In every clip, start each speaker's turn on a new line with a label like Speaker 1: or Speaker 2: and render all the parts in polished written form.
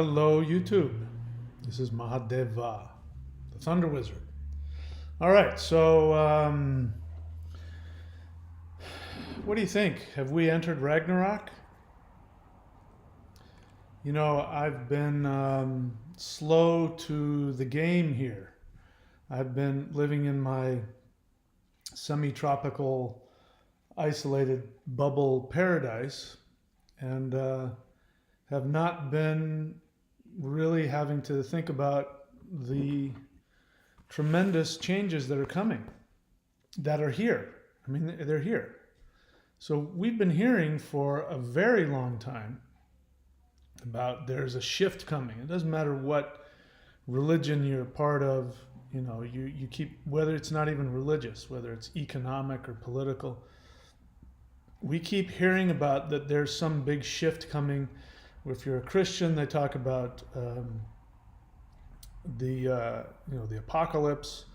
Speaker 1: Hello, YouTube. This is Mahadeva, the Thunder Wizard. All right, so what do you think? Have we entered raGNarok? You know, I've been slow to the game here. I've been living in my semi-tropical, isolated bubble paradise and have not been really having to think about the tremendous changes that are coming, that are here. I mean, they're here. So we've been hearing for a very long time about there's a shift coming. It doesn't matter what religion you're part of, you keep, whether it's not even religious, whether it's economic or political, we keep hearing about that there's some big shift coming. If you're a Christian, they talk about the apocalypse.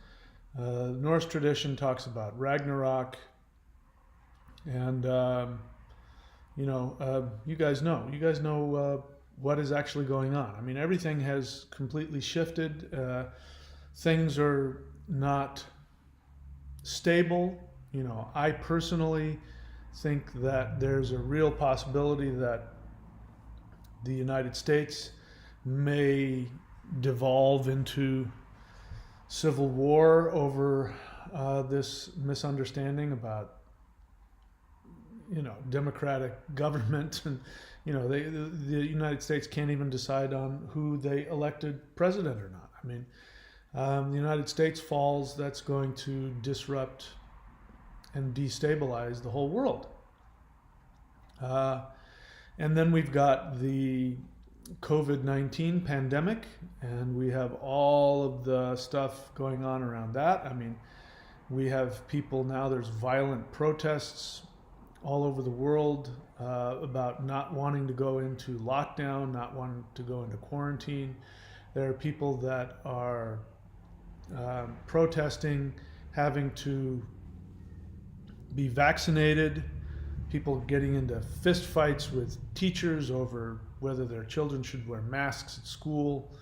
Speaker 1: Norse tradition talks about raGNarok, and you guys know what is actually going on. I mean, everything has completely shifted. Things are not stable. I personally think that there's a real possibility that the United States may devolve into civil war over this misunderstanding about, democratic government, and the United States can't even decide on who they elected president or not. I mean, the United States falls, that's going to disrupt and destabilize the whole world. And then we've got the COVID-19 pandemic, and we have all of the stuff going on around that. I mean, we have people now, there's violent protests all over the world about not wanting to go into lockdown, not wanting to go into quarantine. There are people that are protesting having to be vaccinated, people getting into fist fights with teachers over whether their children should wear masks at school.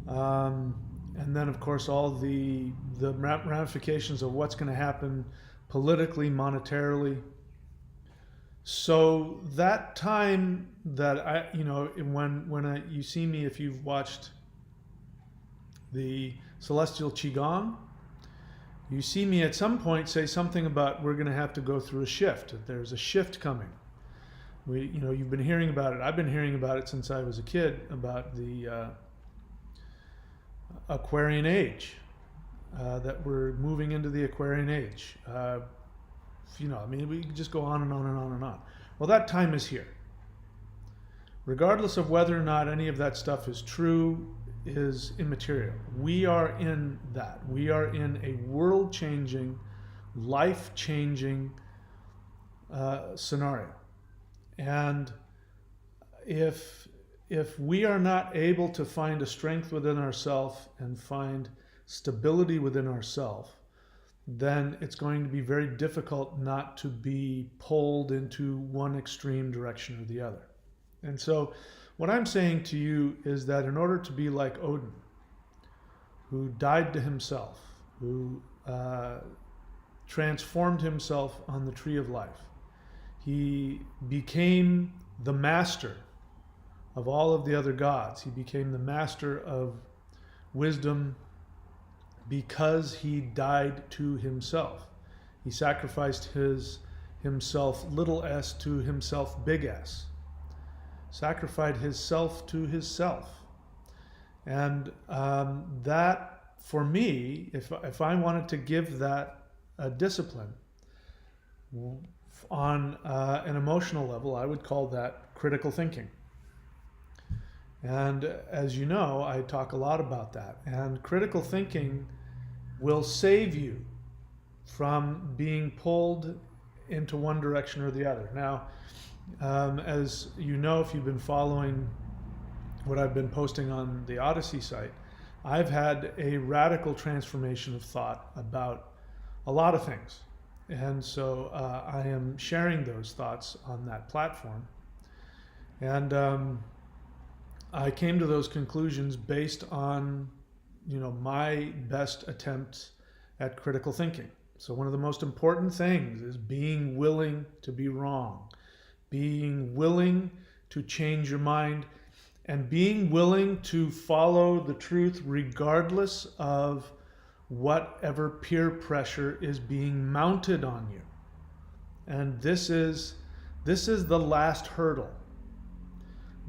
Speaker 1: And then, of course, all the ramifications of what's going to happen politically, monetarily. So that time that you see me, if you've watched the Celestial Qigong, you see me at some point say something about we're going to have to go through a shift. That there's a shift coming. You've been hearing about it. I've been hearing about it since I was a kid, about the Aquarian Age, that we're moving into the Aquarian Age. We can just go on and on and on and on. Well, that time is here. Regardless of whether or not any of that stuff is true, is immaterial. We are in that. We are in a world-changing, life-changing scenario. And if we are not able to find a strength within ourselves and find stability within ourselves, then it's going to be very difficult not to be pulled into one extreme direction or the other. And so what I'm saying to you is that in order to be like Odin, who died to himself, who transformed himself on the tree of life, he became the master of all of the other gods. He became the master of wisdom because he died to himself. He sacrificed himself little s to himself big S. Sacrificed his self to his self. And that, for me, if I wanted to give that a discipline on an emotional level, I would call that critical thinking. And as you know, I talk a lot about that. And critical thinking will save you from being pulled into one direction or the other. Now, as you know, if you've been following what I've been posting on the Odyssey site, I've had a radical transformation of thought about a lot of things. And so I am sharing those thoughts on that platform. And I came to those conclusions based on, my best attempts at critical thinking. So one of the most important things is being willing to be wrong, being willing to change your mind, and being willing to follow the truth regardless of whatever peer pressure is being mounted on you. And this is the last hurdle.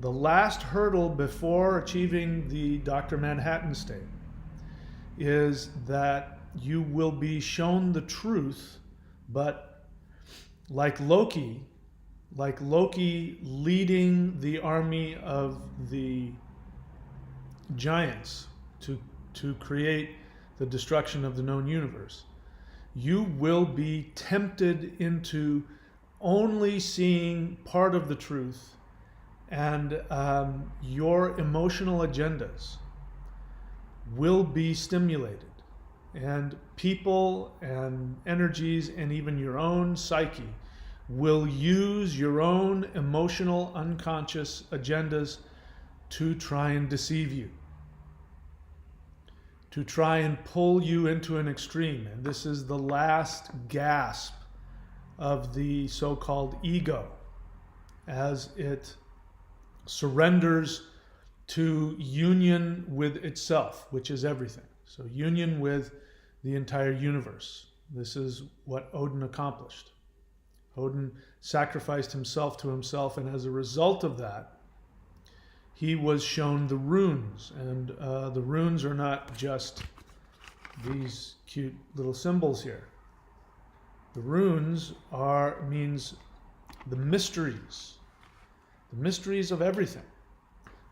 Speaker 1: The last hurdle before achieving the Dr. Manhattan state is that you will be shown the truth, but like Loki leading the army of the giants to create the destruction of the known universe, you will be tempted into only seeing part of the truth, and your emotional agendas will be stimulated, and people and energies and even your own psyche will use your own emotional unconscious agendas to try and deceive you, to try and pull you into an extreme. And this is the last gasp of the so-called ego as it surrenders to union with itself, which is everything. So union with the entire universe. This is what Odin accomplished. Odin sacrificed himself to himself, and as a result of that, he was shown the runes. And the runes are not just these cute little symbols here. The runes means the mysteries of everything.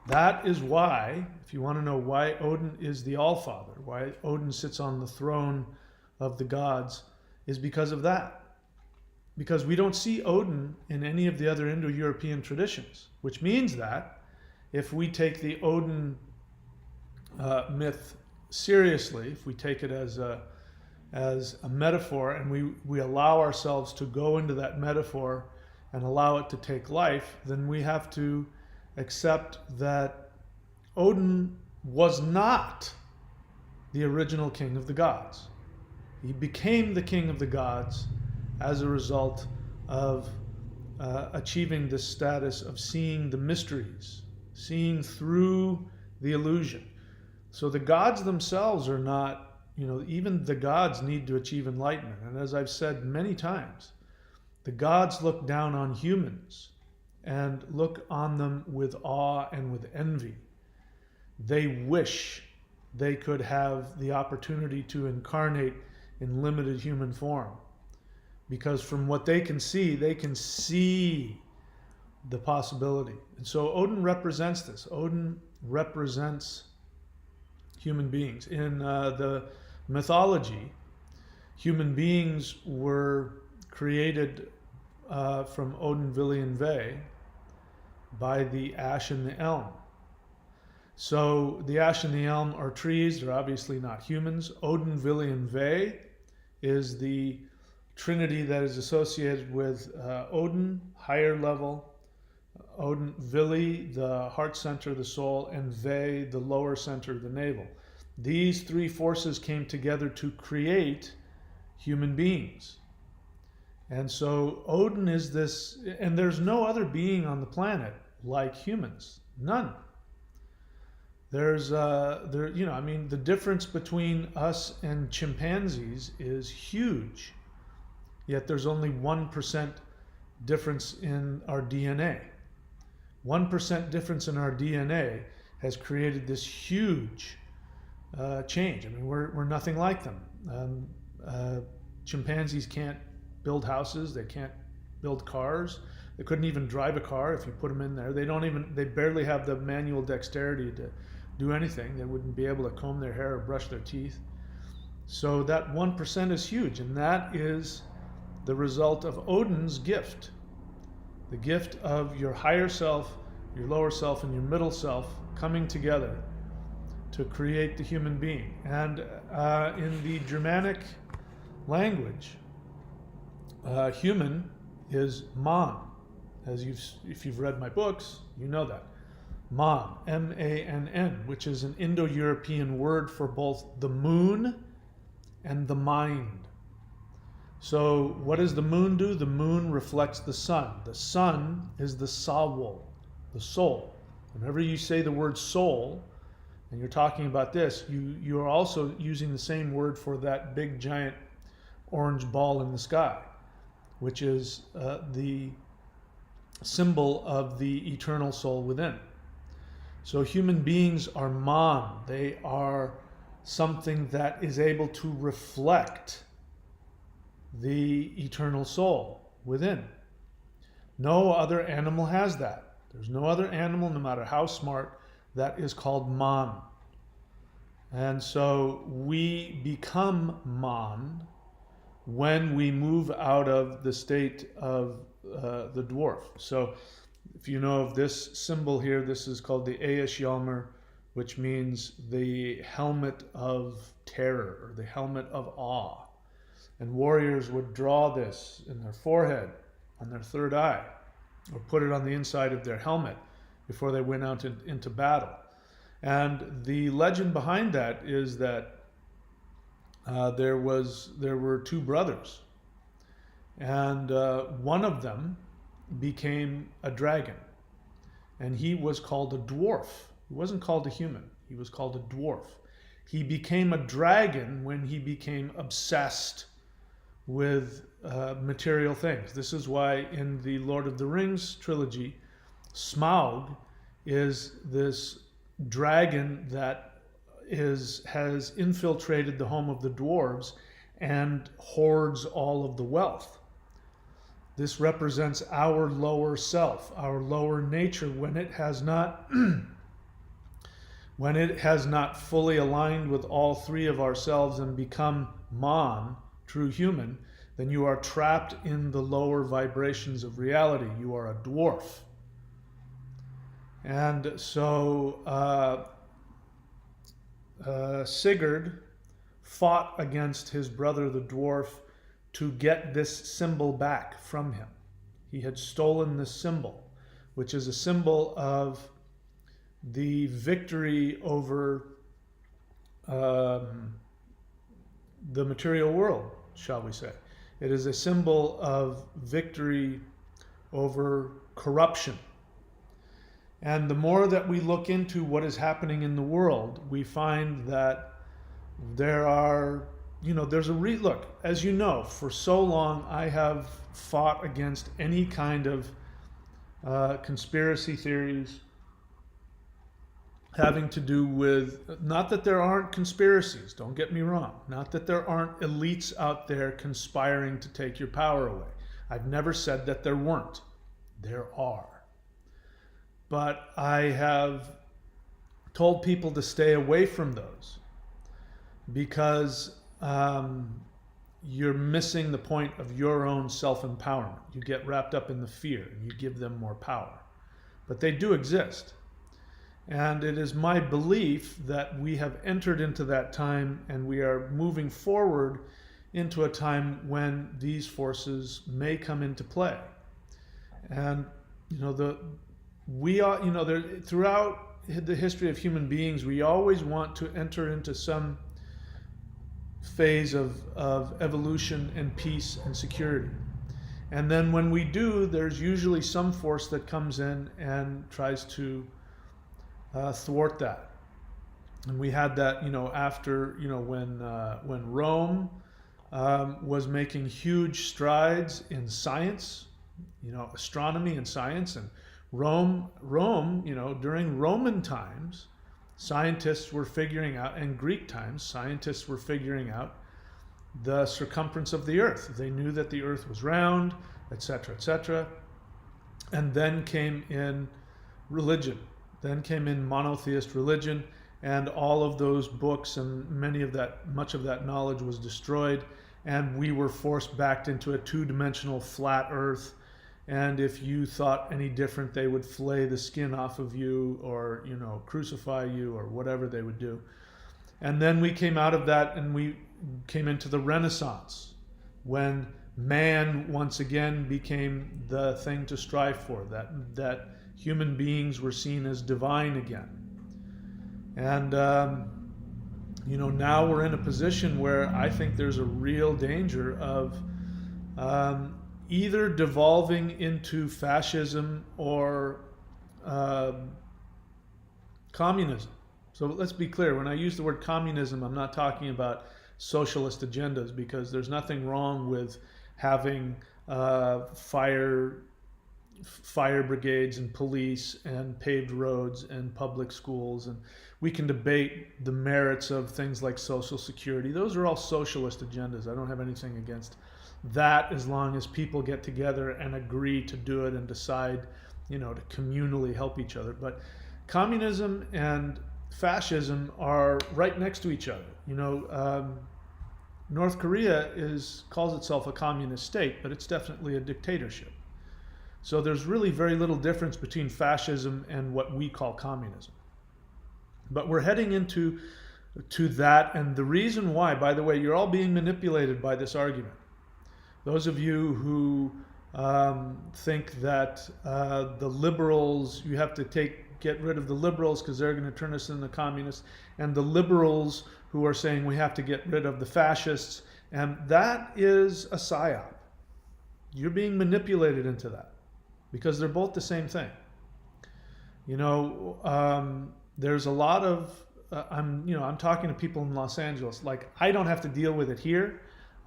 Speaker 1: That is why, if you want to know why Odin is the Allfather, why Odin sits on the throne of the gods, is because of that. Because we don't see Odin in any of the other Indo-European traditions, which means that if we take the Odin myth seriously, if we take it as a metaphor, and we allow ourselves to go into that metaphor and allow it to take life, then we have to accept that Odin was not the original king of the gods. He became the king of the gods as a result of achieving this status of seeing the mysteries, seeing through the illusion. So the gods themselves are not, even the gods need to achieve enlightenment. And as I've said many times, the gods look down on humans and look on them with awe and with envy. They wish they could have the opportunity to incarnate in limited human form. Because from what they can see the possibility. And so Odin represents this. Odin represents human beings. In the mythology, human beings were created from Odin, Vili, and Ve by the ash and the elm. So the ash and the elm are trees. They're obviously not humans. Odin, Vili, and Ve is the trinity that is associated with Odin, higher level, Odin, Vili, the heart center, the soul, and Ve, the lower center, the navel. These three forces came together to create human beings. And so Odin is this, and there's no other being on the planet like humans. None. The difference between us and chimpanzees is huge. Yet there's only 1% difference in our DNA. 1% difference in our DNA has created this huge change. I mean, we're nothing like them. Chimpanzees can't build houses. They can't build cars. They couldn't even drive a car if you put them in there. They barely have the manual dexterity to do anything. They wouldn't be able to comb their hair or brush their teeth. So that 1% is huge, and that is the result of Odin's gift. The gift of your higher self, your lower self, and your middle self coming together to create the human being. And in the Germanic language, human is man. If you've read my books, you know that. Man, M-A-N-N, which is an Indo-European word for both the moon and the mind. So what does the moon do? The moon reflects the sun. The sun is the soul, the soul. Whenever you say the word soul, and you're talking about this, you are also using the same word for that big giant orange ball in the sky, which is the symbol of the eternal soul within. So human beings are man. They are something that is able to reflect the eternal soul within. No other animal has that. There's no other animal, no matter how smart, that is called man. And so we become man when we move out of the state of the dwarf. So if you know of this symbol here, this is called the Eyjolfur, which means the helmet of terror, or the helmet of awe. And warriors would draw this in their forehead, on their third eye, or put it on the inside of their helmet before they went out into battle. And the legend behind that is that there were two brothers, and one of them became a dragon, and he was called a dwarf. He wasn't called a human. He was called a dwarf. He became a dragon when he became obsessed with material things. This is why in the Lord of the Rings trilogy, Smaug is this dragon that has infiltrated the home of the dwarves and hoards all of the wealth. This represents our lower self, our lower nature, when it has not when it has not fully aligned with all three of ourselves and become man, true human, then you are trapped in the lower vibrations of reality. You are a dwarf. And so Sigurd fought against his brother the dwarf to get this symbol back from him. He had stolen this symbol, which is a symbol of the victory over the material world, shall we say. It is a symbol of victory over corruption. And the more that we look into what is happening in the world, we find that there are, there's a look, as you know, for so long I have fought against any kind of conspiracy theories having to do with, not that there aren't conspiracies, don't get me wrong, not that there aren't elites out there conspiring to take your power away. I've never said that there weren't. There are. But I have told people to stay away from those because you're missing the point of your own self-empowerment. You get wrapped up in the fear and you give them more power. But they do exist. And it is my belief that we have entered into that time and we are moving forward into a time when these forces may come into play. And, throughout the history of human beings, we always want to enter into some phase of evolution and peace and security. And then when we do, there's usually some force that comes in and tries to thwart that. And we had that, after, when Rome was making huge strides in science, astronomy and science, and Rome, during Roman times, scientists were figuring out, and Greek times, scientists were figuring out the circumference of the earth. They knew that the earth was round, etc., etc. And then came in religion. Then came in monotheist religion, and all of those books and much of that knowledge was destroyed, and we were forced back into a two-dimensional flat earth. And if you thought any different, they would flay the skin off of you, or crucify you, or whatever they would do. And then we came out of that and we came into the Renaissance, when man once again became the thing to strive for, that human beings were seen as divine again. And, now we're in a position where I think there's a real danger of either devolving into fascism or communism. So let's be clear, when I use the word communism, I'm not talking about socialist agendas, because there's nothing wrong with having fire brigades and police and paved roads and public schools, and we can debate the merits of things like Social Security. Those are all socialist agendas. I don't have anything against that, as long as people get together and agree to do it and decide, to communally help each other. But communism and fascism are right next to each other. North Korea calls itself a communist state, but it's definitely a dictatorship. So there's really very little difference between fascism and what we call communism. But we're heading into that, and the reason why, by the way, you're all being manipulated by this argument. Those of you who think that the liberals, you have to get rid of the liberals because they're going to turn us into communists, and the liberals who are saying we have to get rid of the fascists, and that is a psyop. You're being manipulated into that, because they're both the same thing. There's a lot of I'm talking to people in Los Angeles. Like, I don't have to deal with it here.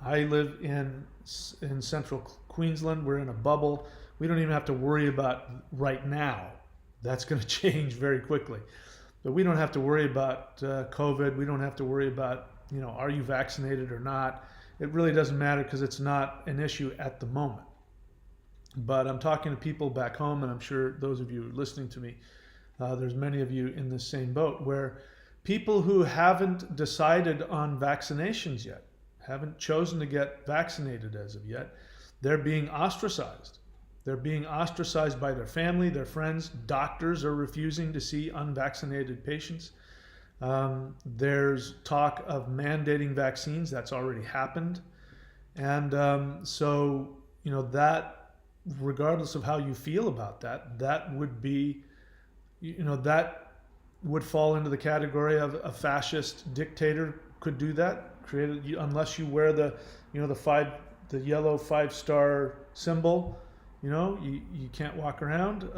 Speaker 1: I live in central Queensland. We're in a bubble. We don't even have to worry about right now. That's going to change very quickly. But we don't have to worry about COVID. We don't have to worry about, are you vaccinated or not? It really doesn't matter, because it's not an issue at the moment. But I'm talking to people back home, and I'm sure those of you listening to me, there's many of you in the same boat, where people who haven't decided on vaccinations yet, haven't chosen to get vaccinated as of yet, they're being ostracized. They're being ostracized by their family, their friends. Doctors are refusing to see unvaccinated patients. There's talk of mandating vaccines. That's already happened. And so, that, regardless of how you feel about that, that would be, that would fall into the category of a fascist dictator could do that. Unless you wear the yellow 5-star symbol, you can't walk around.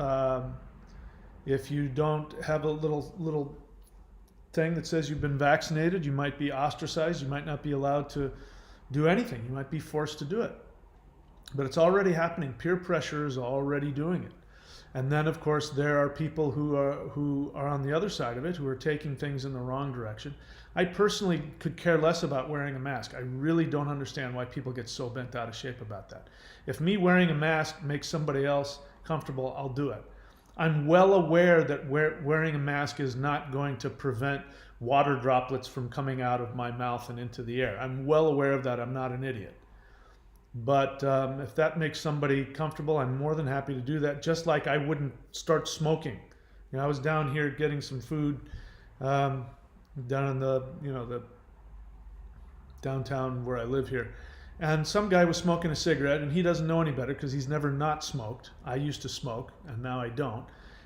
Speaker 1: If you don't have a little thing that says you've been vaccinated, you might be ostracized. You might not be allowed to do anything. You might be forced to do it. But it's already happening. Peer pressure is already doing it. And then, of course, there are people who are on the other side of it, who are taking things in the wrong direction. I personally could care less about wearing a mask. I really don't understand why people get so bent out of shape about that. If me wearing a mask makes somebody else comfortable, I'll do it. I'm well aware that wearing a mask is not going to prevent water droplets from coming out of my mouth and into the air. I'm well aware of that. I'm not an idiot. But if that makes somebody comfortable, I'm more than happy to do that. Just like I wouldn't start smoking. I was down here getting some food down in the downtown where I live here, and some guy was smoking a cigarette, and he doesn't know any better because he's never not smoked. I used to smoke, and now I don't.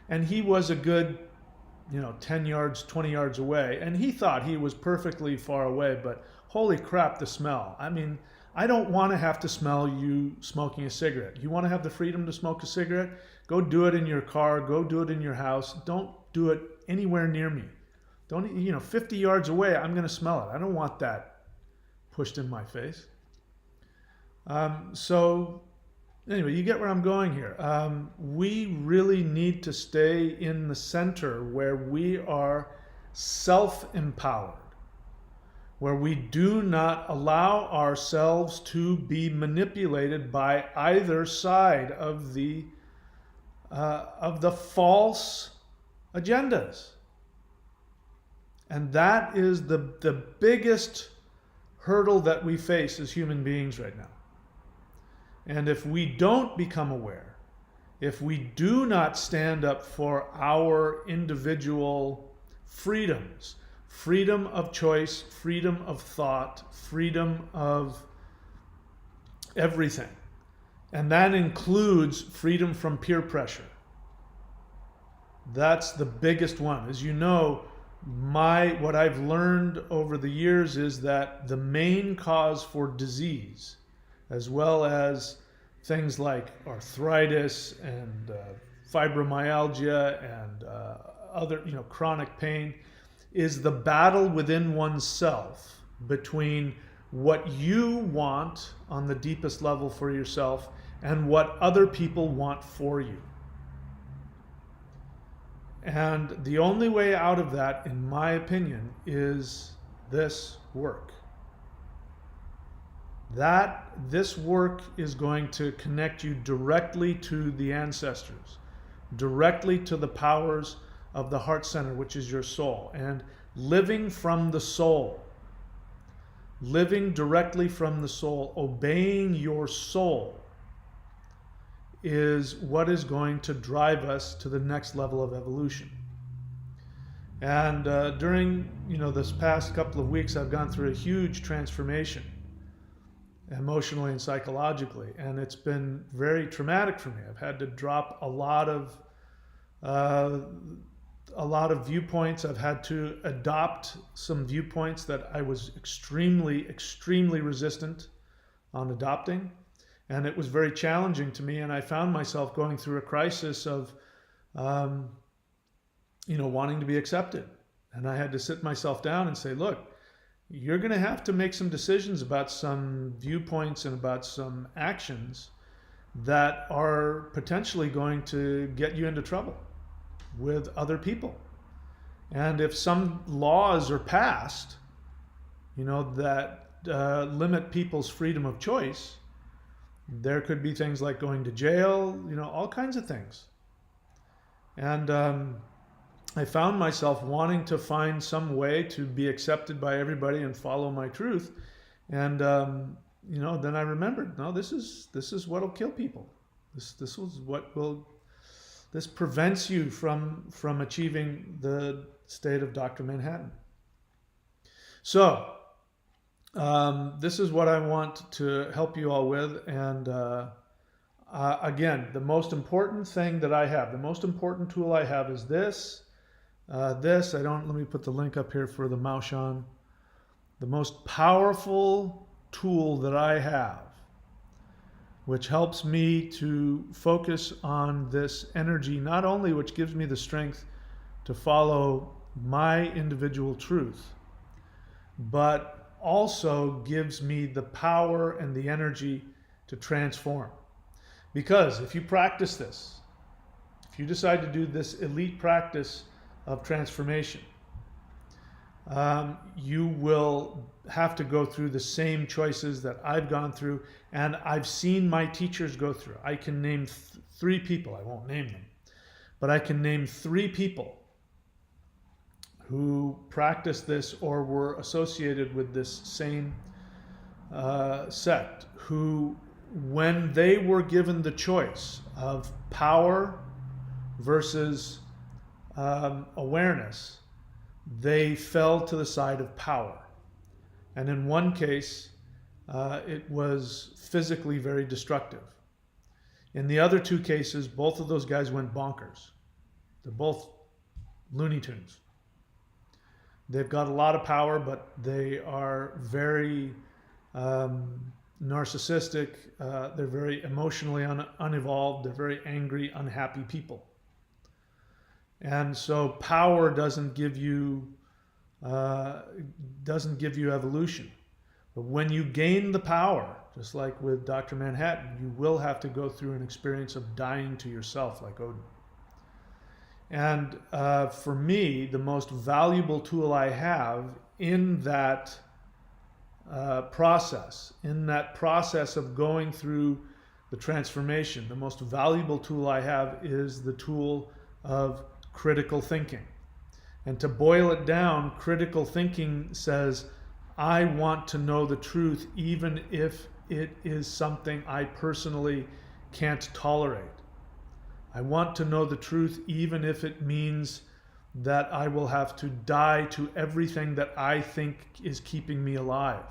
Speaker 1: And he was a good 10 yards, 20 yards away, and he thought he was perfectly far away, but holy crap, the smell. I mean, I don't want to have to smell you smoking a cigarette. You want to have the freedom to smoke a cigarette? Go do it in your car. Go do it in your house. Don't do it anywhere near me. Don't, 50 yards away, I'm going to smell it. I don't want that pushed in my face. So anyway, you get where I'm going here. We really need to stay in the center where we are self-empowered, where we do not allow ourselves to be manipulated by either side of the false agendas. And that is the biggest hurdle that we face as human beings right now. And if we don't become aware, if we do not stand up for our individual freedoms, freedom of choice, freedom of thought, freedom of everything, and that includes freedom from peer pressure. That's the biggest one. As you know, what I've learned over the years is that the main cause for disease, as well as things like arthritis and fibromyalgia and other, chronic pain, is the battle within oneself between what you want on the deepest level for yourself and what other people want for you. And the only way out of that, in my opinion, is this work. This work is going to connect you directly to the ancestors, directly to the powers of the heart center, which is your soul. And living from the soul, living directly from the soul, obeying your soul, is what is going to drive us to the next level of evolution. And during this past couple of weeks, I've gone through a huge transformation, emotionally and psychologically, and it's been very traumatic for me. I've had to drop a lot of viewpoints. I've had to adopt some viewpoints that I was extremely resistant on adopting. And it was very challenging to me, and I found myself going through a crisis of, wanting to be accepted. And I had to sit myself down and say, look, you're going to have to make some decisions about some viewpoints and about some actions that are potentially going to get you into trouble with other people. And if some laws are passed, that limit people's freedom of choice, there could be things like going to jail, all kinds of things. And I found myself wanting to find some way to be accepted by everybody and follow my truth. And then I remembered, no, this is what'll kill people. This prevents you from achieving the state of Dr. Manhattan. So this is what I want to help you all with. And again, the most important thing that I have, the most important tool I have is this. Let me put the link up here for the Maushan. The most powerful tool that I have, which helps me to focus on this energy, not only which gives me the strength to follow my individual truth, but also gives me the power and the energy to transform. Because if you practice this, if you decide to do this elite practice of transformation, you will have to go through the same choices that I've gone through and I've seen my teachers go through. I can name 3 people, I won't name them, but I can name 3 people who practiced this or were associated with this same sect, who, when they were given the choice of power versus awareness, they fell to the side of power. And in one case, it was physically very destructive. In the other 2 cases, both of those guys went bonkers. They're both Looney Tunes. They've got a lot of power, but they are very narcissistic. They're very emotionally unevolved. They're very angry, unhappy people. And so power doesn't give you evolution. But when you gain the power, just like with Dr. Manhattan, you will have to go through an experience of dying to yourself, like Odin. And for me, the most valuable tool I have in that process of going through the transformation, the most valuable tool I have is the tool of critical thinking. And to boil it down, critical thinking says, I want to know the truth even if it is something I personally can't tolerate. I want to know the truth even if it means that I will have to die to everything that I think is keeping me alive.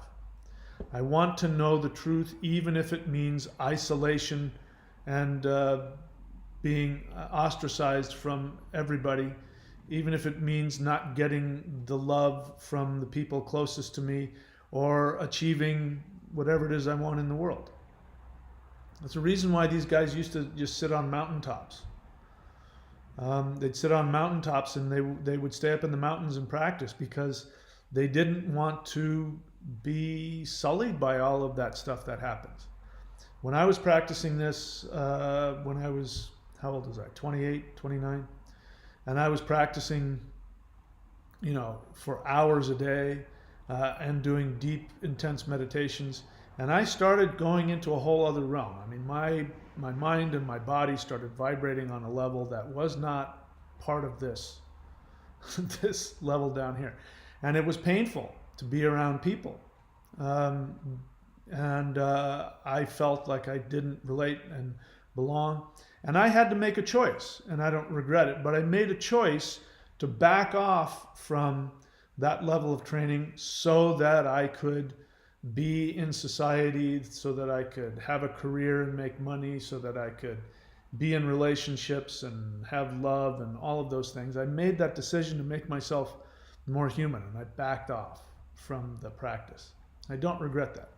Speaker 1: I want to know the truth even if it means isolation and being ostracized from everybody, even if it means not getting the love from the people closest to me or achieving whatever it is I want in the world. That's the reason why these guys used to just sit on mountaintops. They'd sit on mountaintops and they would stay up in the mountains and practice because they didn't want to be sullied by all of that stuff that happens. When I was practicing this, when I was, how old was I? 28, 29. And I was practicing, for hours a day and doing deep, intense meditations. And I started going into a whole other realm. I mean, my mind and my body started vibrating on a level that was not part of this, this level down here. And it was painful to be around people. I felt like I didn't relate and belong. And I had to make a choice, and I don't regret it, but I made a choice to back off from that level of training so that I could be in society, so that I could have a career and make money, so that I could be in relationships and have love and all of those things. I made that decision to make myself more human, and I backed off from the practice. I don't regret that.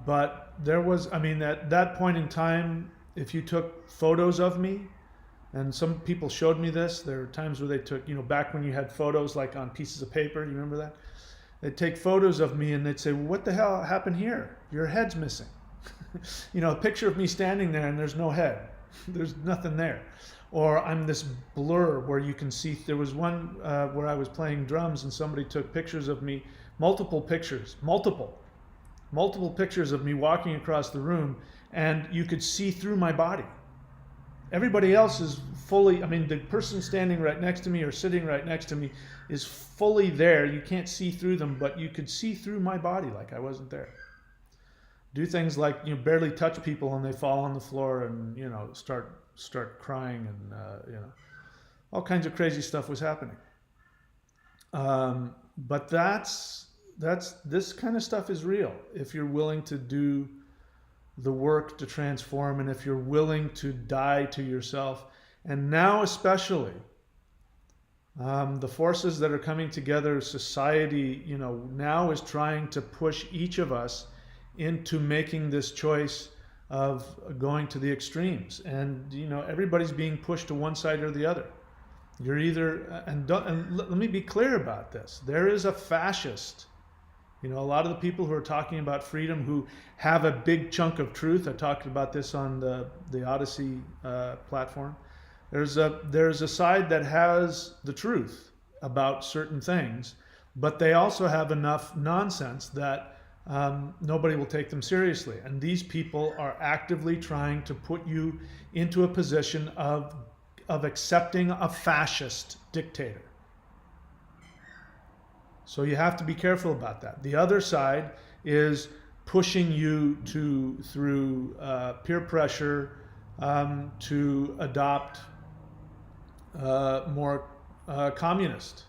Speaker 1: But there was, at that point in time, if you took photos of me, and some people showed me this, there were times where they took, back when you had photos like on pieces of paper, you remember that? They'd take photos of me and they'd say, what the hell happened here? Your head's missing. A picture of me standing there and there's no head. There's nothing there. Or I'm this blur where you can see. There was one where I was playing drums and somebody took pictures of me, multiple pictures of me walking across the room, and you could see through my body. Everybody else is fully, the person standing right next to me or sitting right next to me is fully there. You can't see through them, but you could see through my body like I wasn't there. Do things like, barely touch people and they fall on the floor and, start crying and, all kinds of crazy stuff was happening. But this kind of stuff is real if you're willing to do the work to transform, and if you're willing to die to yourself. And now especially, the forces that are coming together, society, now is trying to push each of us into making this choice of going to the extremes. And, everybody's being pushed to one side or the other. You're either, and let me be clear about this, there is a fascist. A lot of the people who are talking about freedom who have a big chunk of truth, I talked about this on the Odyssey platform, there's a side that has the truth about certain things, but they also have enough nonsense that nobody will take them seriously. And these people are actively trying to put you into a position of accepting a fascist dictator. So you have to be careful about that. The other side is pushing you through peer pressure to adopt more communist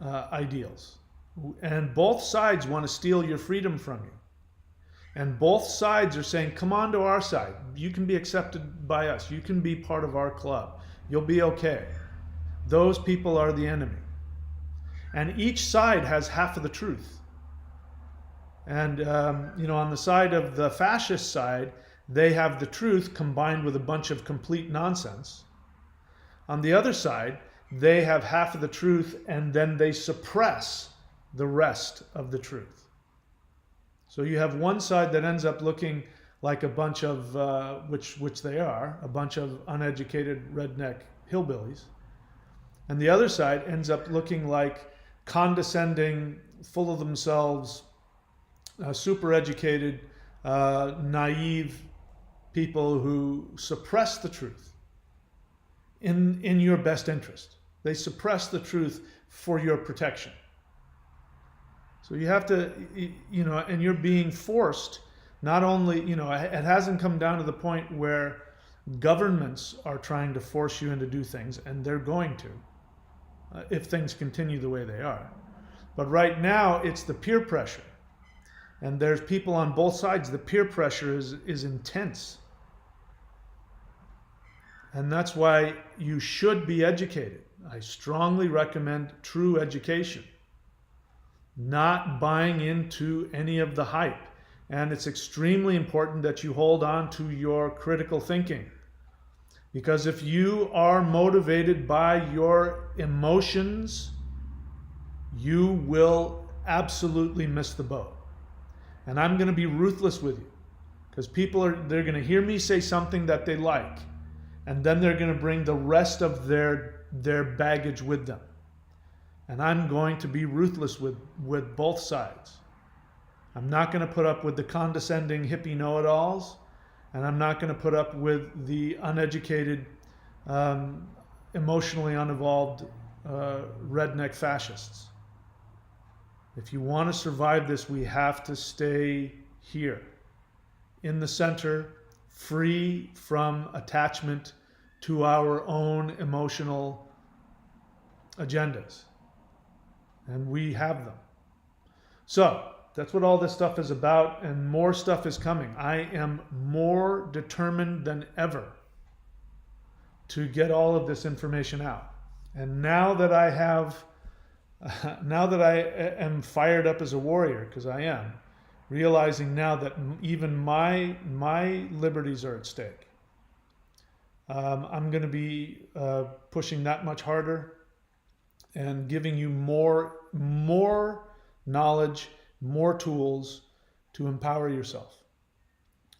Speaker 1: ideals. And both sides want to steal your freedom from you. And both sides are saying, come on to our side. You can be accepted by us. You can be part of our club. You'll be okay. Those people are the enemy. And each side has half of the truth. And, on the side of the fascist side, they have the truth combined with a bunch of complete nonsense. On the other side, they have half of the truth and then they suppress the rest of the truth. So you have one side that ends up looking like a bunch of, which they are, a bunch of uneducated redneck hillbillies. And the other side ends up looking like condescending, full of themselves, super educated, naive people who suppress the truth in your best interest. They suppress the truth for your protection. So you have to, and you're being forced, not only, it hasn't come down to the point where governments are trying to force you into do things, and they're going to, if things continue the way they are. But right now, it's the peer pressure. And there's people on both sides. The peer pressure is intense. And that's why you should be educated. I strongly recommend true education, not buying into any of the hype. And it's extremely important that you hold on to your critical thinking. Because if you are motivated by your emotions, you will absolutely miss the boat. And I'm going to be ruthless with you. Because they're going to hear me say something that they like. And then they're going to bring the rest of their baggage with them. And I'm going to be ruthless with both sides. I'm not going to put up with the condescending hippie know-it-alls, and I'm not going to put up with the uneducated, emotionally unevolved redneck fascists. If you want to survive this, we have to stay here, in the center, free from attachment to our own emotional agendas. And we have them. So that's what all this stuff is about, and more stuff is coming. I am more determined than ever to get all of this information out. And now that I am fired up as a warrior, because I am, realizing now that even my liberties are at stake, I'm going to be pushing that much harder and giving you more knowledge, more tools to empower yourself.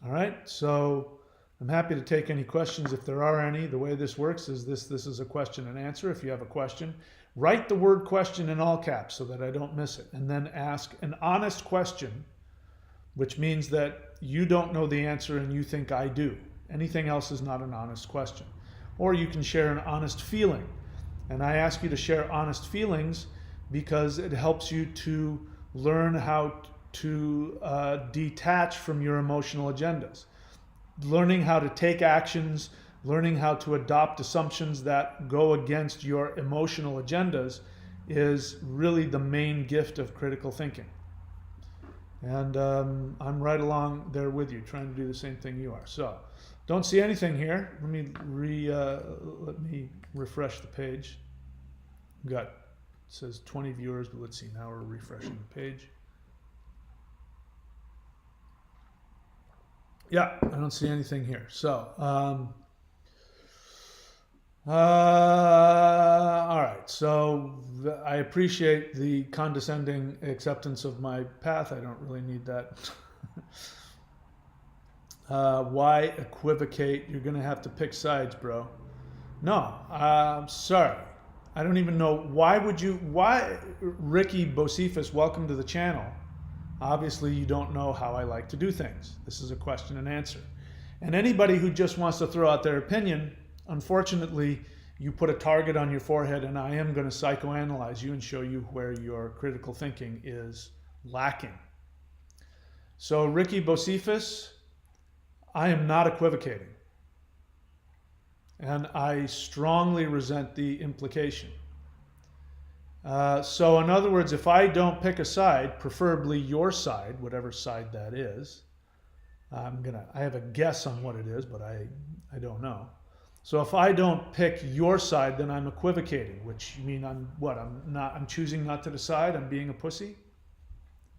Speaker 1: All right, so I'm happy to take any questions if there are any. The way this works is this is a question and answer. If you have a question, write the word question in all caps so that I don't miss it, and then ask an honest question, which means that you don't know the answer and you think I do. Anything else is not an honest question. Or you can share an honest feeling. And I ask you to share honest feelings because it helps you to learn how to detach from your emotional agendas. Learning how to take actions, learning how to adopt assumptions that go against your emotional agendas is really the main gift of critical thinking. And I'm right along there with you, trying to do the same thing you are. So, don't see anything here. Let me refresh the page. It says 20 viewers, but let's see. Now we're refreshing the page. Yeah, I don't see anything here. So, all right. So I appreciate the condescending acceptance of my path. I don't really need that. Why equivocate? You're going to have to pick sides, bro. No, I'm sorry. I don't even know. Why, Ricky Bocephus, welcome to the channel. Obviously, you don't know how I like to do things. This is a question and answer. And anybody who just wants to throw out their opinion, unfortunately, you put a target on your forehead, and I am going to psychoanalyze you and show you where your critical thinking is lacking. So, Ricky Bocephus, I am not equivocating. And I strongly resent the implication. So in other words, if I don't pick a side, preferably your side, whatever side that is, I have a guess on what it is, but I don't know. So if I don't pick your side, then I'm equivocating, which you mean I'm choosing not to decide, I'm being a pussy? Is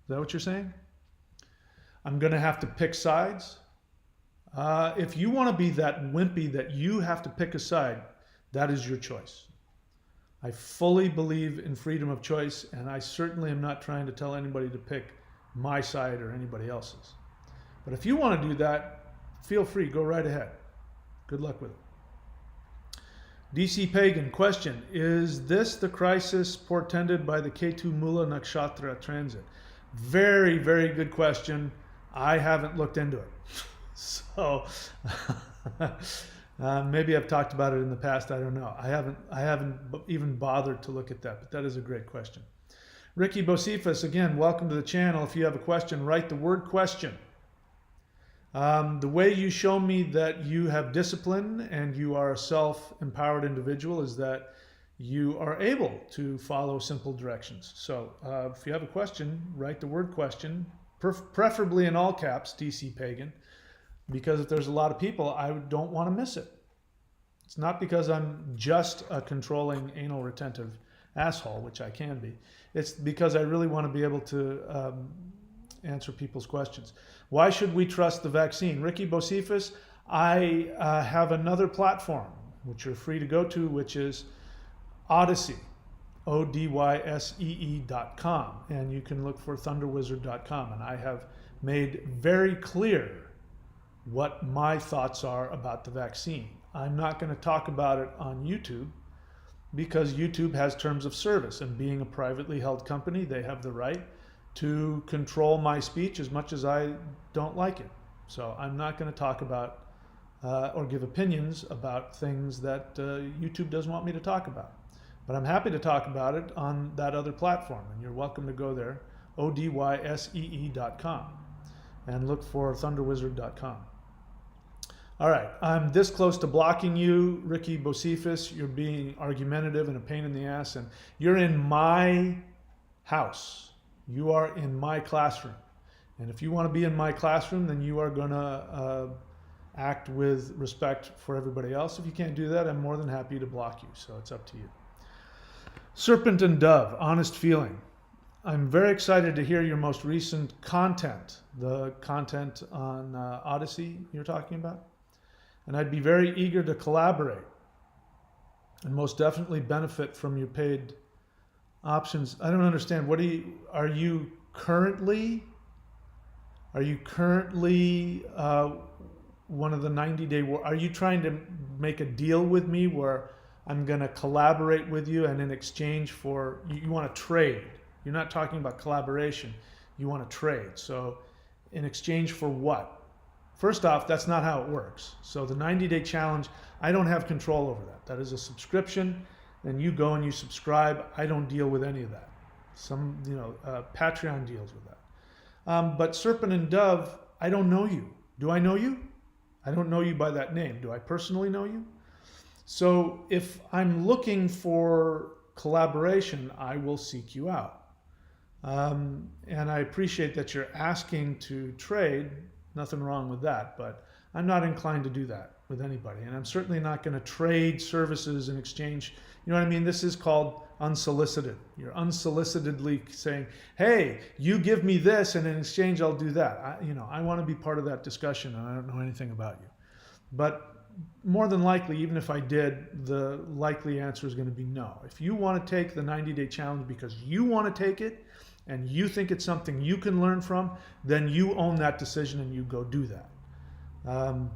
Speaker 1: that what you're saying? I'm going to have to pick sides? If you want to be that wimpy that you have to pick a side, that is your choice. I fully believe in freedom of choice, and I certainly am not trying to tell anybody to pick my side or anybody else's. But if you want to do that, feel free, go right ahead. Good luck with it. DC Pagan, question, is this the crisis portended by the Ketu Mula Nakshatra transit? Very, very good question. I haven't looked into it. So maybe I've talked about it in the past. I don't know. I haven't even bothered to look at that, but that is a great question. Ricky Bocephus, again, welcome to the channel. If you have a question, write the word question. The way you show me that you have discipline and you are a self-empowered individual is that you are able to follow simple directions. So if you have a question, write the word question, preferably in all caps, DC Pagan, because if there's a lot of people, I don't want to miss it. It's not because I'm just a controlling anal retentive asshole, which I can be. It's because I really want to be able to answer people's questions. Why should we trust the vaccine? Ricky Bocephus, I have another platform which you're free to go to, which is Odyssey, ODYSEE.com, and you can look for thunderwizard.com. And I have made very clear what my thoughts are about the vaccine. I'm not going to talk about it on YouTube because YouTube has terms of service, and being a privately held company, they have the right to control my speech as much as I don't like it. So I'm not going to talk about or give opinions about things that YouTube doesn't want me to talk about. But I'm happy to talk about it on that other platform, and you're welcome to go there, ODYSEE.com, and look for thunderwizard.com. All right, I'm this close to blocking you, Ricky Bocephus. You're being argumentative and a pain in the ass, and you're in my house. You are in my classroom. And if you want to be in my classroom, then you are going to act with respect for everybody else. If you can't do that, I'm more than happy to block you. So it's up to you. Serpent and Dove, honest feeling. I'm very excited to hear your most recent content, the content on Odyssey you're talking about. And I'd be very eager to collaborate and most definitely benefit from your paid options. I don't understand. Are you currently one of the 90-day, are you trying to make a deal with me where I'm going to collaborate with you, and in exchange for, you want to trade? You're not talking about collaboration. You want to trade. So in exchange for what? First off, that's not how it works. So the 90-day challenge, I don't have control over that. That is a subscription, and you go and you subscribe. I don't deal with any of that. Patreon deals with that. But Serpent and Dove, I don't know you. Do I know you? I don't know you by that name. Do I personally know you? So if I'm looking for collaboration, I will seek you out. And I appreciate that you're asking to trade. Nothing wrong with that, but I'm not inclined to do that with anybody. And I'm certainly not going to trade services in exchange. You know what I mean? This is called unsolicited. You're unsolicitedly saying, hey, you give me this, and in exchange, I'll do that. I want to be part of that discussion, and I don't know anything about you. But more than likely, even if I did, the likely answer is going to be no. If you want to take the 90-day challenge because you want to take it, and you think it's something you can learn from, then you own that decision and you go do that. I'm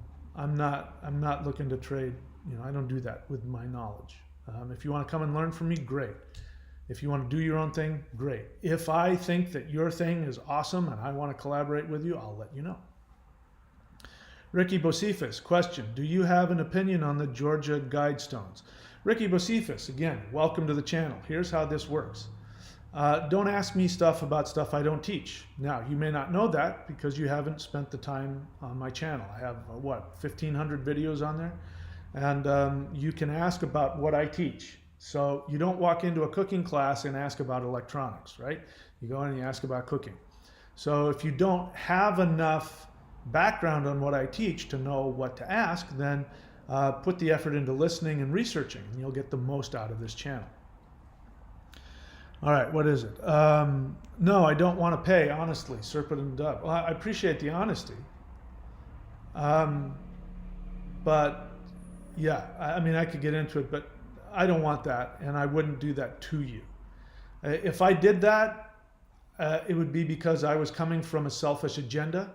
Speaker 1: not looking to trade. I don't do that with my knowledge. If you want to come and learn from me, great. If you want to do your own thing, great. If I think that your thing is awesome and I want to collaborate with you, I'll let you know. Ricky Bocephus, question: do you have an opinion on the Georgia Guidestones? Ricky Bocephus, again, welcome to the channel. Here's how this works. Don't ask me stuff about stuff I don't teach. Now, you may not know that because you haven't spent the time on my channel. I have, 1,500 videos on there? And you can ask about what I teach. So you don't walk into a cooking class and ask about electronics, right? You go in and you ask about cooking. So if you don't have enough background on what I teach to know what to ask, then put the effort into listening and researching, and you'll get the most out of this channel. All right, what is it? No, I don't want to pay, honestly, Serpent and Dove. Well, I appreciate the honesty. But yeah, I could get into it, but I don't want that, and I wouldn't do that to you. If I did that, it would be because I was coming from a selfish agenda,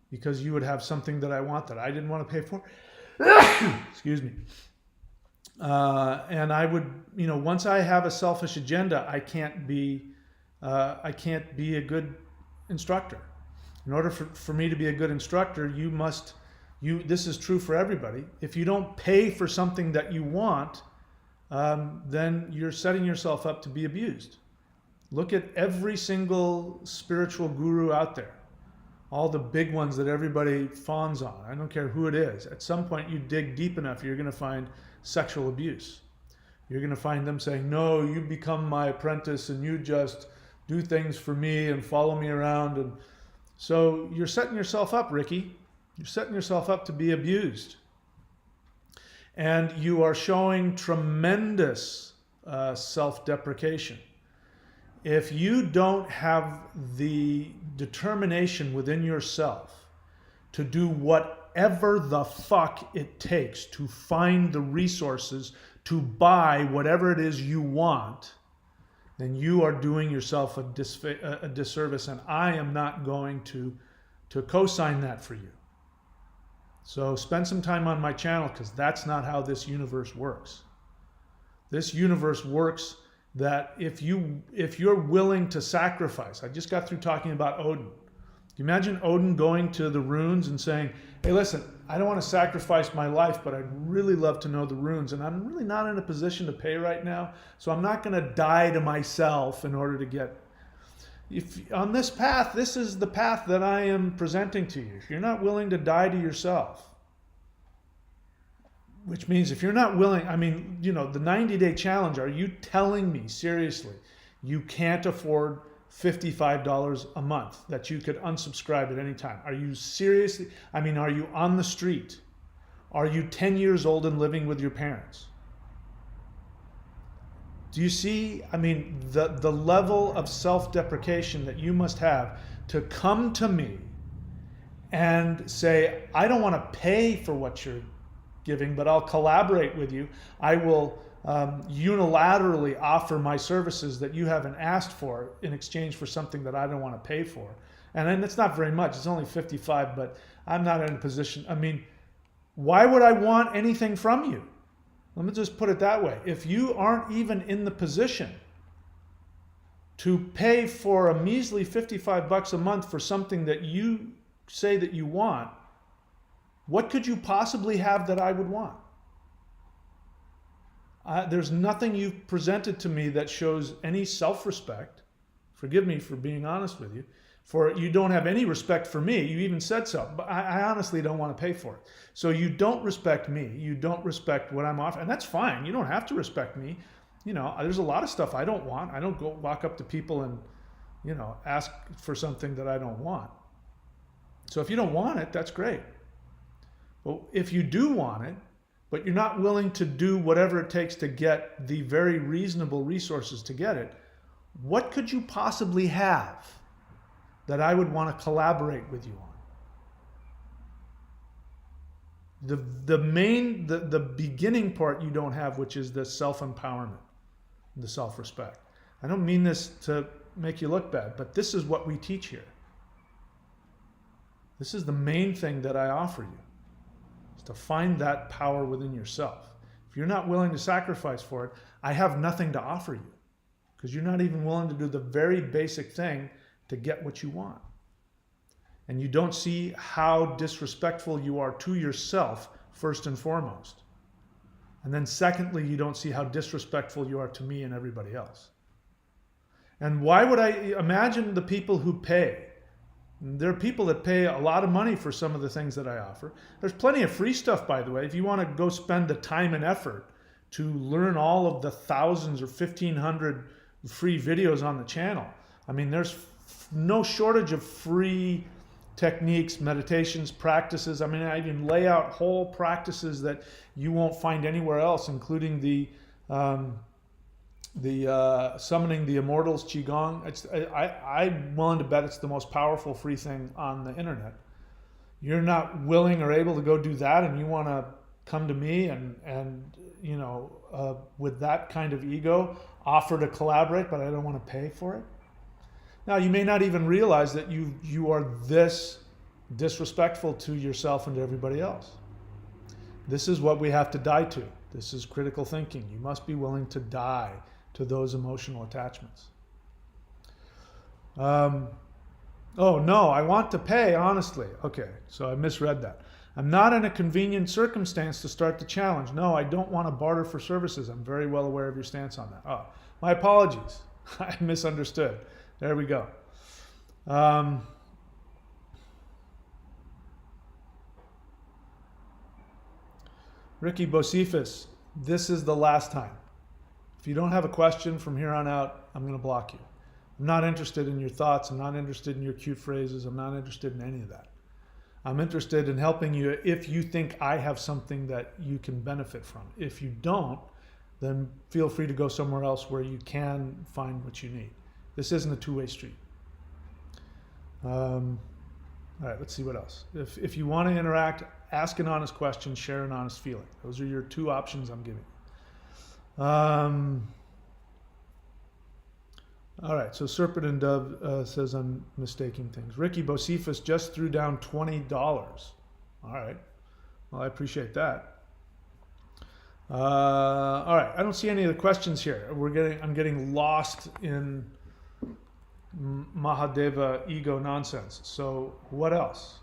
Speaker 1: because you would have something that I want that I didn't want to pay for. Excuse me. And I would, once I have a selfish agenda, I can't be a good instructor. In order for me to be a good instructor, this is true for everybody. If you don't pay for something that you want, then you're setting yourself up to be abused. Look at every single spiritual guru out there. All the big ones that everybody fawns on. I don't care who it is. At some point you dig deep enough, you're going to find sexual abuse. You're going to find them saying, no, you become my apprentice and you just do things for me and follow me around. And so you're setting yourself up, Ricky. You're setting yourself up to be abused. and you are showing tremendous self-deprecation. If you don't have the determination within yourself to do whatever the fuck it takes to find the resources to buy whatever it is you want, then you are doing yourself a disservice, and I am not going to co-sign that for you. So spend some time on my channel, because that's not how this universe works. This universe works that if you're willing to sacrifice. I just got through talking about Odin. Do you imagine Odin going to the runes and saying, hey, listen, I don't want to sacrifice my life, but I'd really love to know the runes, and I'm really not in a position to pay right now, so I'm not going to die to myself in order to get... If on this path, this is the path that I am presenting to you. If you're not willing to die to yourself, which means if you're not willing, I mean, you know, the 90-day challenge, are you telling me seriously you can't afford $55 a month that you could unsubscribe at any time? Are you seriously, I mean, are you on the street? Are you 10 years old and living with your parents? Do you see, I mean, the level of self-deprecation that you must have to come to me and say, I don't want to pay for what you're giving, but I'll collaborate with you. I will unilaterally offer my services that you haven't asked for in exchange for something that I don't want to pay for. And then it's not very much, it's only 55, but I'm not in a position, I mean, why would I want anything from you? Let me just put it that way. If you aren't even in the position to pay for a measly 55 bucks a month for something that you say that you want, what could you possibly have that I would want? There's nothing you've presented to me that shows any self-respect. Forgive me for being honest with you. For you don't have any respect for me. You even said so. But I honestly don't want to pay for it. So you don't respect me. You don't respect what I'm offering. And that's fine. You don't have to respect me. You know, there's a lot of stuff I don't want. I don't go walk up to people and, you know, ask for something that I don't want. So if you don't want it, that's great. But if you do want it, but you're not willing to do whatever it takes to get the very reasonable resources to get it, what could you possibly have that I would want to collaborate with you on? The beginning part you don't have, which is the self-empowerment, the self-respect. I don't mean this to make you look bad, but this is what we teach here. This is the main thing that I offer you. To find that power within yourself. If you're not willing to sacrifice for it, I have nothing to offer you, because you're not even willing to do the very basic thing to get what you want. And you don't see how disrespectful you are to yourself, first and foremost. And then secondly, you don't see how disrespectful you are to me and everybody else. And why would I imagine the people who pay? There are people that pay a lot of money for some of the things that I offer. There's plenty of free stuff, by the way. If you want to go spend the time and effort to learn all of the thousands or 1,500 free videos on the channel, I mean, there's no shortage of free techniques, meditations, practices. I mean, I even lay out whole practices that you won't find anywhere else, including the summoning the immortals qigong. I'm willing to bet it's the most powerful free thing on the internet. You're not willing or able to go do that, and you want to come to me and you know, with that kind of ego, offer to collaborate, but I don't want to pay for it. Now, you may not even realize that you are this disrespectful to yourself and to everybody else. This is what we have to die to. This is critical thinking. You must be willing to die to those emotional attachments. Oh no, I want to pay, honestly. Okay, so I misread that. I'm not in a convenient circumstance to start the challenge. No, I don't want to barter for services. I'm very well aware of your stance on that. Oh, my apologies. I misunderstood. There we go. Ricky Bocephus, this is the last time. If you don't have a question from here on out, I'm going to block you. I'm not interested in your thoughts. I'm not interested in your cute phrases. I'm not interested in any of that. I'm interested in helping you if you think I have something that you can benefit from. If you don't, then feel free to go somewhere else where you can find what you need. This isn't a two-way street. All right, let's see what else. If you want to interact, ask an honest question, share an honest feeling. Those are your two options I'm giving. All right, so Serpent and Dove says I'm mistaking things. Ricky Bocephus just threw down $20. All right, well, I appreciate that. All right, I don't see any of the questions here. I'm getting lost in Mahadeva ego nonsense. So what else?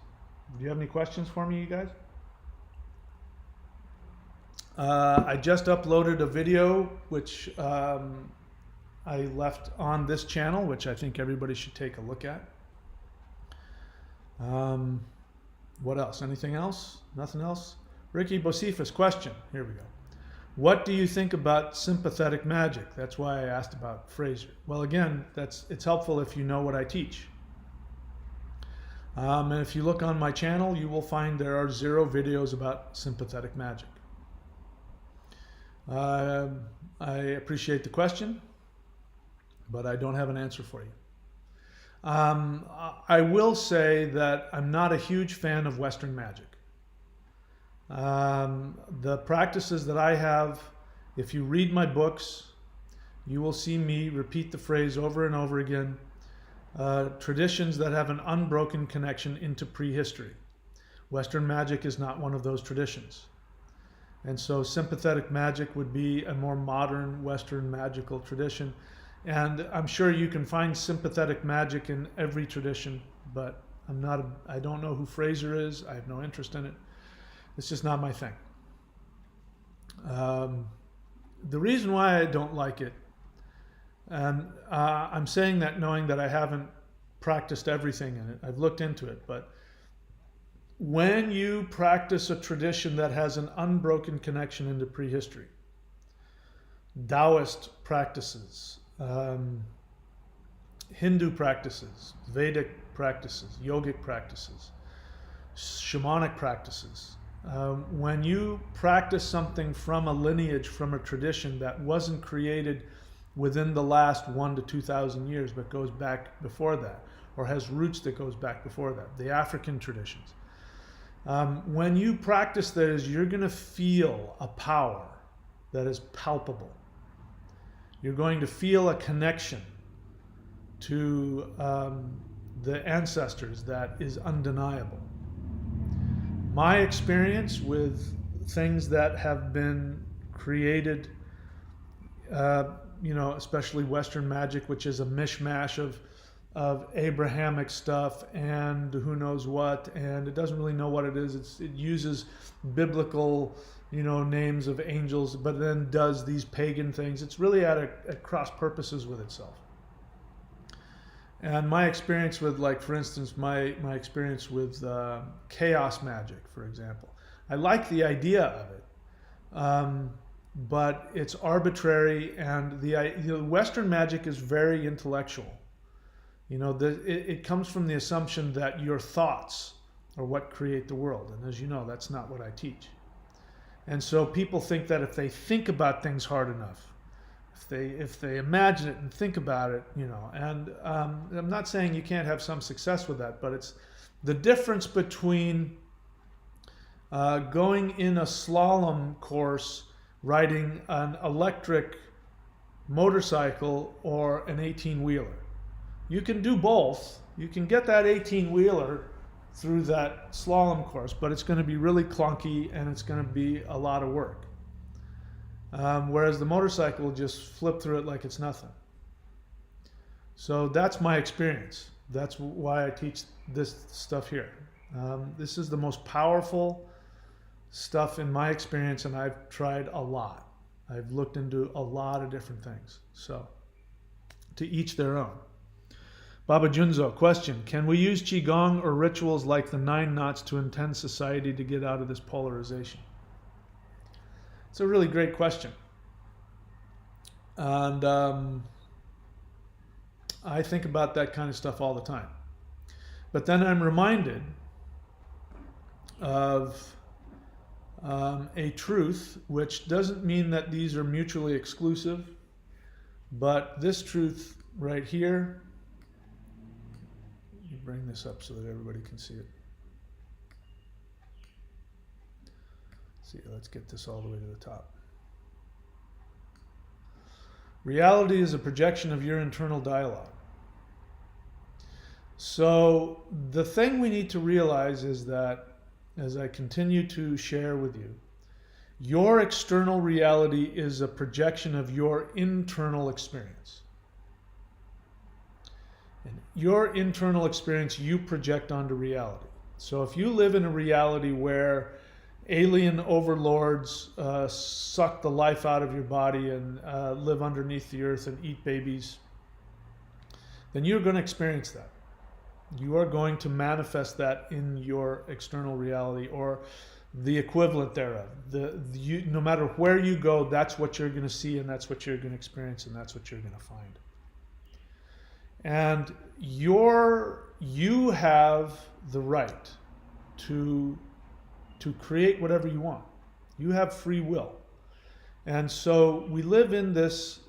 Speaker 1: Do you have any questions for me, you guys? I just uploaded a video which I left on this channel, which I think everybody should take a look at. What else? Anything else? Nothing else? Ricky Bocephus question. Here we go. What do you think about sympathetic magic? That's why I asked about Fraser. Well, again, it's helpful if you know what I teach. And if you look on my channel, you will find there are 0 videos about sympathetic magic. I appreciate the question, but I don't have an answer for you. I will say that I'm not a huge fan of Western magic. The practices that I have, if you read my books, you will see me repeat the phrase over and over again, traditions that have an unbroken connection into prehistory. Western magic is not one of those traditions. And so sympathetic magic would be a more modern Western magical tradition. And I'm sure you can find sympathetic magic in every tradition, but I don't know who Fraser is. I have no interest in it. It's just not my thing. The reason why I don't like it, and I'm saying that knowing that I haven't practiced everything in it. I've looked into it, but when you practice a tradition that has an unbroken connection into prehistory, Taoist practices, Hindu practices, Vedic practices, yogic practices, shamanic practices, when you practice something from a lineage, from a tradition that wasn't created within the last 1,000 to 2,000 years, but goes back before that, or has roots that goes back before that, the African traditions. When you practice those, you're going to feel a power that is palpable. You're going to feel a connection to the ancestors that is undeniable. My experience with things that have been created, especially Western magic, which is a mishmash of Abrahamic stuff and who knows what, and it doesn't really know what it is. It uses biblical, names of angels, but then does these pagan things. It's really at cross purposes with itself. And my experience with, for instance, my experience with chaos magic, for example, I like the idea of it, but it's arbitrary, and Western magic is very intellectual. It comes from the assumption that your thoughts are what create the world, and as you know, that's not what I teach. And so people think that if they think about things hard enough, if they imagine it and think about it, and I'm not saying you can't have some success with that, but it's the difference between going in a slalom course, riding an electric motorcycle or an 18-wheeler. You can do both. You can get that 18-wheeler through that slalom course, but it's going to be really clunky and it's going to be a lot of work. Whereas the motorcycle will just flip through it like it's nothing. So that's my experience. That's why I teach this stuff here. This is the most powerful stuff in my experience, and I've tried a lot. I've looked into a lot of different things. So to each their own. Baba Junzo, question. Can we use Qigong or rituals like the 9 knots to intend society to get out of this polarization? It's a really great question. And I think about that kind of stuff all the time. But then I'm reminded of a truth, which doesn't mean that these are mutually exclusive, but this truth right here, let me bring this up so that everybody can see it. See, let's get this all the way to the top. Reality is a projection of your internal dialogue. So the thing we need to realize is that, as I continue to share with you, your external reality is a projection of your internal experience. And your internal experience you project onto reality. So if you live in a reality where alien overlords suck the life out of your body and live underneath the earth and eat babies, then you're going to experience that. You are going to manifest that in your external reality, or the equivalent thereof. No matter where you go, that's what you're going to see, and that's what you're going to experience, and that's what you're going to find. And you have the right to create whatever you want. You have free will. And so we live in this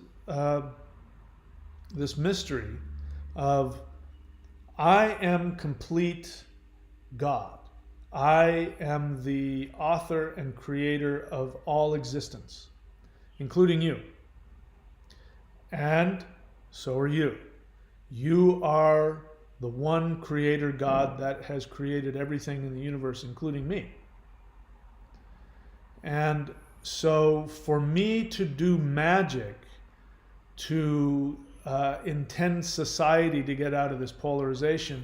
Speaker 1: this mystery of, I am complete God. I am the author and creator of all existence, including you. And so are you. You are the one creator God that has created everything in the universe, including me. And so for me to do magic, to intend society to get out of this polarization,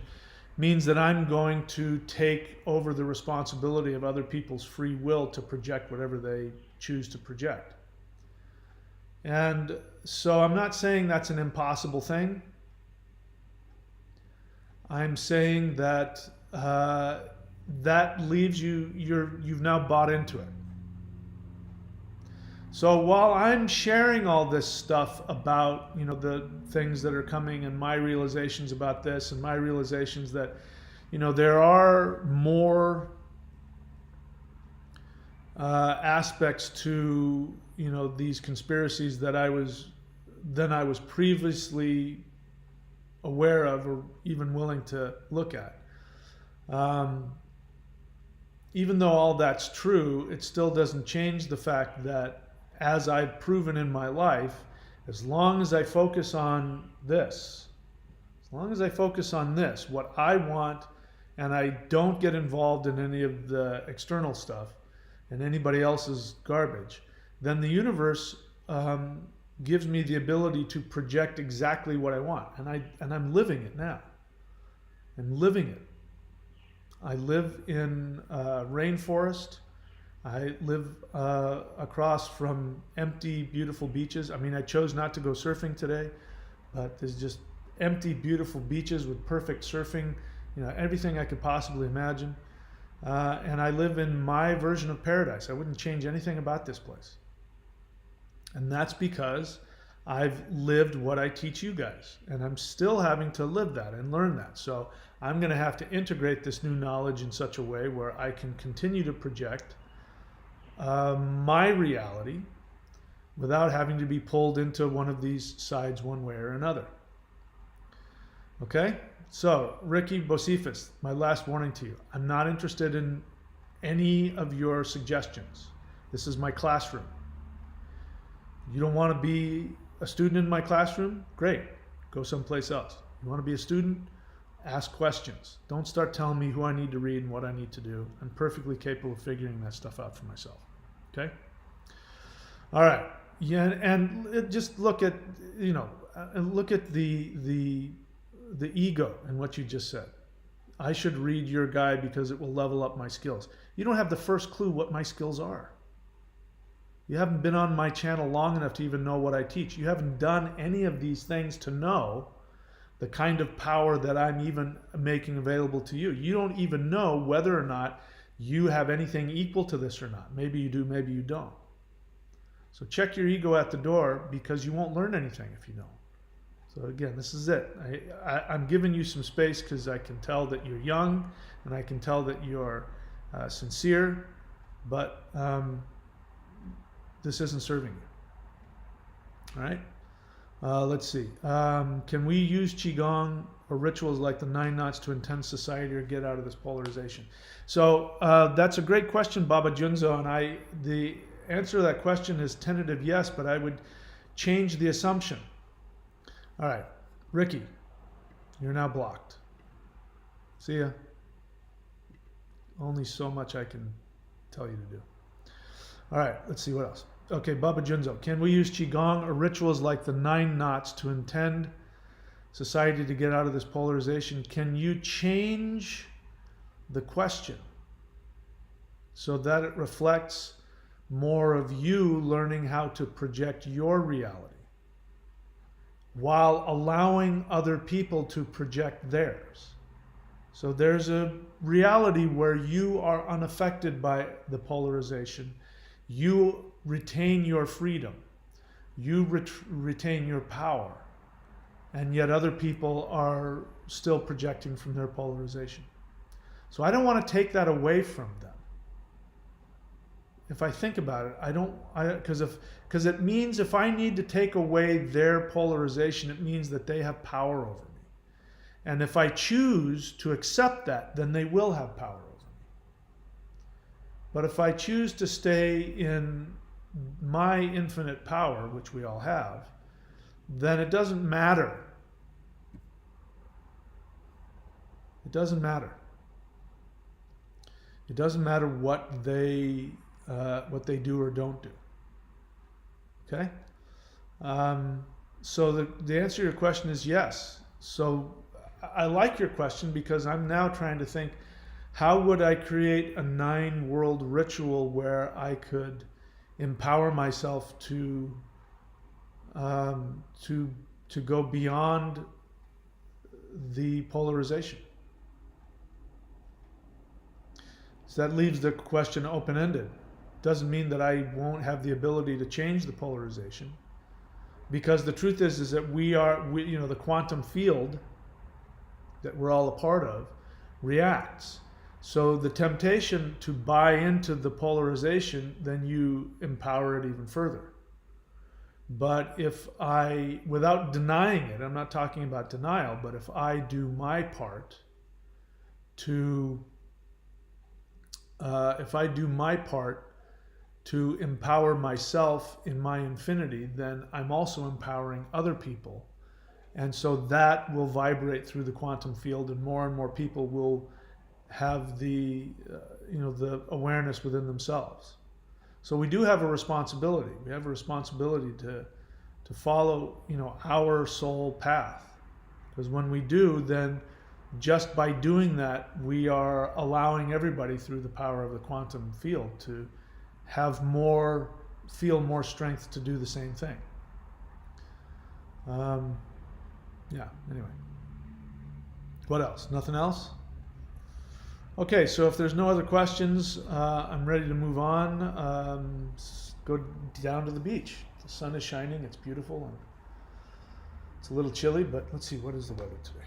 Speaker 1: means that I'm going to take over the responsibility of other people's free will to project whatever they choose to project. And so I'm not saying that's an impossible thing. I'm saying that that leaves you've now bought into it. So while I'm sharing all this stuff about, the things that are coming and my realizations about this and my realizations that, there are more aspects to, these conspiracies that I was previously aware of or even willing to look at. Even though all that's true, it still doesn't change the fact that, as I've proven in my life, as long as I focus on this, what I want, and I don't get involved in any of the external stuff and anybody else's garbage, then the universe gives me the ability to project exactly what I want. And I'm living it now. I'm living it. I live in a rainforest. I live across from empty, beautiful beaches. I mean, I chose not to go surfing today, but there's just empty, beautiful beaches with perfect surfing, everything I could possibly imagine. And I live in my version of paradise. I wouldn't change anything about this place. And that's because I've lived what I teach you guys, and I'm still having to live that and learn that. So I'm going to have to integrate this new knowledge in such a way where I can continue to project my reality without having to be pulled into one of these sides one way or another. Okay? So, Ricky Bocephus, my last warning to you. I'm not interested in any of your suggestions. This is my classroom. You don't want to be a student in my classroom? Great. Go someplace else. You want to be a student? Ask questions. Don't start telling me who I need to read and what I need to do. I'm perfectly capable of figuring that stuff out for myself. Okay? All right. Yeah, and just look at, look at the ego and what you just said. I should read your guide because it will level up my skills. You don't have the first clue what my skills are. You haven't been on my channel long enough to even know what I teach. You haven't done any of these things to know the kind of power that I'm even making available to you. You don't even know whether or not you have anything equal to this or not. Maybe you do, maybe you don't. So check your ego at the door, because you won't learn anything if you don't. So again, this is it. I'm giving you some space because I can tell that you're young, and I can tell that you're sincere, but this isn't serving you. All right. Let's see. Can we use Qigong or rituals like the 9 knots to intend society or get out of this polarization? So that's a great question, Baba Junzo, and the answer to that question is tentative yes, but I would change the assumption. All right, Ricky, you're now blocked. See ya. Only so much I can tell you to do. All right, let's see what else. Okay, Baba Junzo, can we use Qigong or rituals like the 9 knots to intend society to get out of this polarization? Can you change the question so that it reflects more of you learning how to project your reality while allowing other people to project theirs? So there's a reality where you are unaffected by the polarization. You retain your freedom. You retain your power. And yet other people are still projecting from their polarization. So I don't want to take that away from them. If I think about it, because it means if I need to take away their polarization, it means that they have power over me. And if I choose to accept that, then they will have power over me. But if I choose to stay in my infinite power, which we all have, then it doesn't matter. It doesn't matter. It doesn't matter what they do or don't do. Okay? So the answer to your question is yes. So I like your question because I'm now trying to think, how would I create a 9-world ritual where I could empower myself to go beyond the polarization? So that leaves the question open-ended. Doesn't mean that I won't have the ability to change the polarization, because the truth is that the quantum field that we're all a part of reacts. So the temptation to buy into the polarization, then you empower it even further. But if without denying it, I'm not talking about denial, but if I do my part to empower myself in my infinity, then I'm also empowering other people. And so that will vibrate through the quantum field, and more people will have the awareness within themselves. So we do have a responsibility. We have a responsibility to follow, our soul path. Because when we do, then just by doing that, we are allowing everybody through the power of the quantum field to feel more strength to do the same thing. Anyway. What else? Nothing else? Okay, so if there's no other questions, I'm ready to move on. Go down to the beach. The sun is shining, it's beautiful, and it's a little chilly, but let's see, what is the weather today?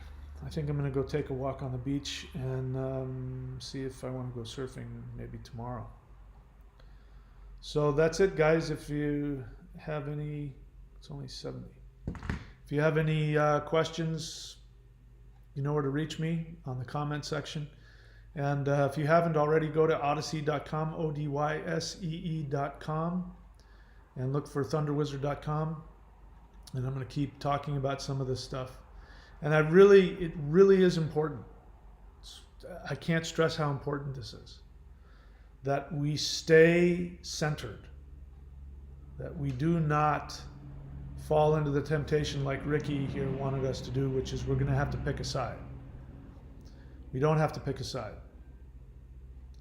Speaker 1: I think I'm going to go take a walk on the beach and see if I want to go surfing maybe tomorrow. So that's it, guys. If you have any, it's only 70. If you have any questions, you know where to reach me on the comment section. And if you haven't already, go to odyssey.com, ODYSEE.com, and look for thunderwizard.com. And I'm going to keep talking about some of this stuff. And it really is important. I can't stress how important this is. That we stay centered. That we do not fall into the temptation like Ricky here wanted us to do, which is we're going to have to pick a side. We don't have to pick a side.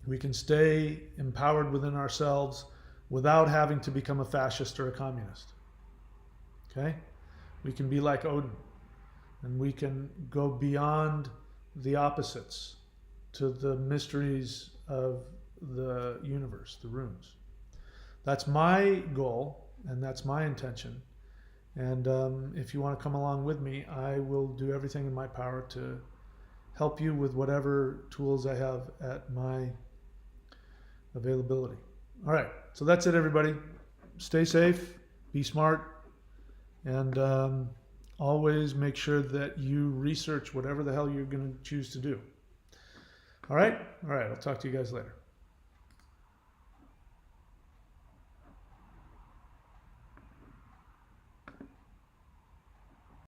Speaker 1: We can stay empowered within ourselves without having to become a fascist or a communist. Okay? We can be like Odin, and we can go beyond the opposites to the mysteries of the universe, the runes. That's my goal, and that's my intention. And if you want to come along with me, I will do everything in my power to help you with whatever tools I have at my availability. All right, so that's it, everybody. Stay safe, be smart, and always make sure that you research whatever the hell you're going to choose to do. All right, I'll talk to you guys later.